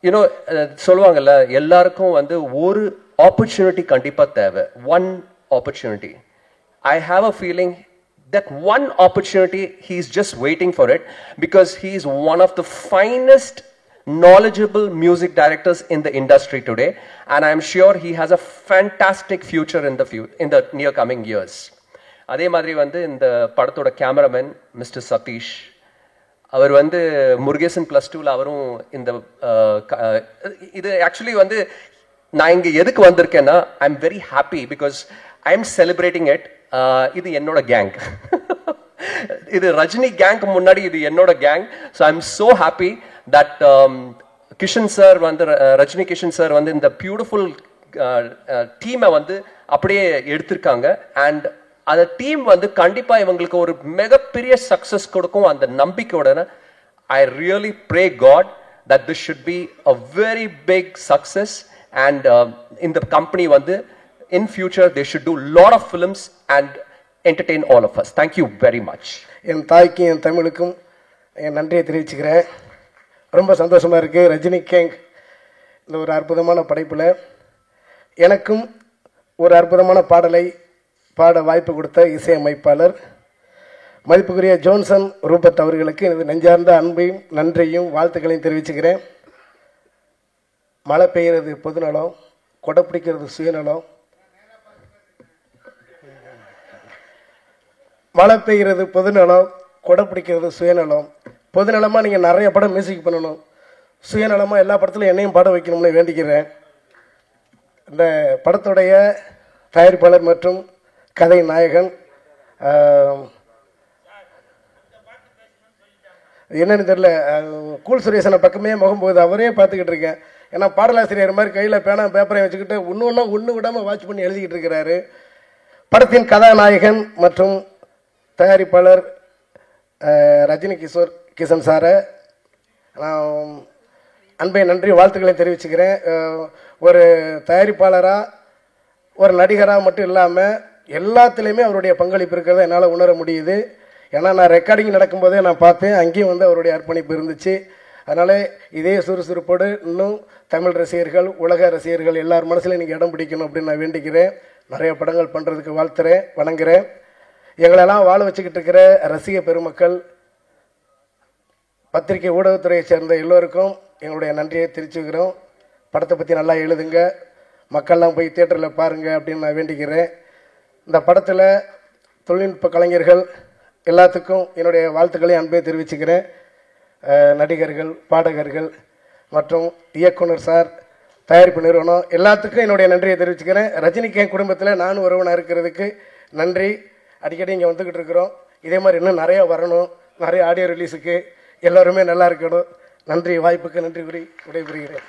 You know சொல்லுவாங்கல்ல, எல்லாருக்கும் வந்து ஒரு ஆப்பர்ச்சுனிட்டி கண்டிப்பாக தேவை. One opportunity. I have a feeling that one opportunity he is just waiting for it, because he is one of the finest knowledgeable music directors in the industry today, and I am sure he has a fantastic future in the near coming years. அதே மாதிரி வந்து இந்த படத்தோட cameraman mister Satish, அவர் வந்து முருகேசன் +2ல அவரும் இந்த இது actually வந்து நான் இங்கே எதுக்கு வந்திருக்கேன்னா, I am very happy because I am celebrating it. இது என்னோட கேங். இது ரஜினி கேங்க்கு முன்னாடி இது என்னோட gang. So I am so happy that Kishan sir வந்து, ரஜினி கிஷன் சார் வந்து இந்த பியூட்டிஃபுல் டீமை வந்து அப்படியே எடுத்திருக்காங்க. அண்ட் அந்த டீம் வந்து கண்டிப்பாக இவங்களுக்கு ஒரு மிகப்பெரிய சக்ஸஸ் கொடுக்கும் அந்த நம்பிக்கையோட. I really pray God that this should be a very big success. And in the company வந்து in future they should do lot of films and entertain all of us. Thank you very much. என் தாய்க்கும் என் தமிழுக்கும் என் நன்றியை தெரிவிச்சுக்கிறேன். ரொம்ப சந்தோஷமாக இருக்குது. Rajini gang இந்த ஒரு அற்புதமான படைப்பில் எனக்கும் ஒரு அற்புதமான பாடலை பாட வாய்ப்பு கொடுத்த இசையமைப்பாளர் மதிப்புக்குரிய ஜோன்சன் ரூபத் அவர்களுக்கு எனது நெஞ்சார்ந்த அன்பையும் நன்றியும் வாழ்த்துக்களையும் தெரிவிச்சுக்கிறேன். மழை பெய்கிறது பொதுநலம், கொடை பிடிக்கிறது சுயநலம். மழை பெய்கிறது பொதுநலம், கொடை பிடிக்கிறது சுயநலம். பொதுநலமாக நீங்கள் நிறைய படம் மியூசிக் பண்ணணும், சுயநலமாக எல்லா படத்துலையும் என்னையும் பாட வைக்கணும்னு வேண்டிக்கிறேன். இந்த படத்துடைய தயாரிப்பாளர் மற்றும் கதை நாயகன் என்னன்னு தெரியல, கூல் சுரேசனை பக்கமே முகம் போகுது, அவரே பார்த்துக்கிட்டு இருக்கேன். ஏன்னா பாடலாசிரியர் மாதிரி கையில் பேனா பேப்பரையும் வச்சுக்கிட்டு ஒன்று விடாமல் வாட்ச் பண்ணி எழுதிக்கிட்டு இருக்கிறாரு. படத்தின் கதாநாயகன் மற்றும் தயாரிப்பாளர் ரஜினி கிஷன் சாரை நான் அன்பை நன்றி வாழ்த்துக்களை தெரிவிச்சுக்கிறேன். ஒரு தயாரிப்பாளராக ஒரு நடிகராக மட்டும் இல்லாமல் எல்லாத்துலேயுமே அவருடைய பங்களிப்பு இருக்கிறத என்னால் உணர முடியுது. ஏன்னா நான் ரெக்கார்டிங் நடக்கும்போதே நான் பார்த்தேன், அங்கேயும் வந்து அவருடைய அர்ப்பணிப்பு இருந்துச்சு. அதனால் இதே சுறுசுறுப்போடு இன்னும் தமிழ் ரசிகர்கள், உலக ரசிகர்கள் எல்லார் மனசுலையும் நீங்கள் இடம் பிடிக்கணும் அப்படின்னு நான் வேண்டிக்கிறேன். நிறைய படங்கள் பண்ணுறதுக்கு வாழ்த்துறேன், வணங்குறேன். எங்களெல்லாம் வாழ வச்சுக்கிட்டு இருக்கிற ரசிக பெருமக்கள், பத்திரிகை ஊடகத்துறையை சேர்ந்த எல்லோருக்கும் எங்களுடைய நன்றியை தெரிவிச்சுக்கிறோம். படத்தை பற்றி நல்லா எழுதுங்க, மக்கள்லாம் போய் தியேட்டரில் பாருங்கள் அப்படின்னு நான் வேண்டிக்கிறேன். இந்த படத்தில் தொழில்நுட்ப கலைஞர்கள் எல்லாத்துக்கும் என்னுடைய வாழ்த்துக்களையும் அன்பை தெரிவிச்சுக்கிறேன். நடிகர்கள், பாடகர்கள் மற்றும் இயக்குனர் சார், தயாரிப்பு நிறுவனம் எல்லாத்துக்கும் என்னுடைய நன்றியை தெரிவிச்சுக்கிறேன். ரஜினி கேங் குடும்பத்தில் நானும் ஒருவனாக இருக்கிறதுக்கு நன்றி. அடிக்கடி இங்கே வந்துக்கிட்டு இருக்கிறோம். இதே மாதிரி இன்னும் நிறையா வரணும், நிறைய ஆடியோ ரிலீஸுக்கு எல்லோருமே நல்லா இருக்கணும். நன்றி, வாய்ப்புக்கு நன்றி கூறி விடைபெறுகிறேன்.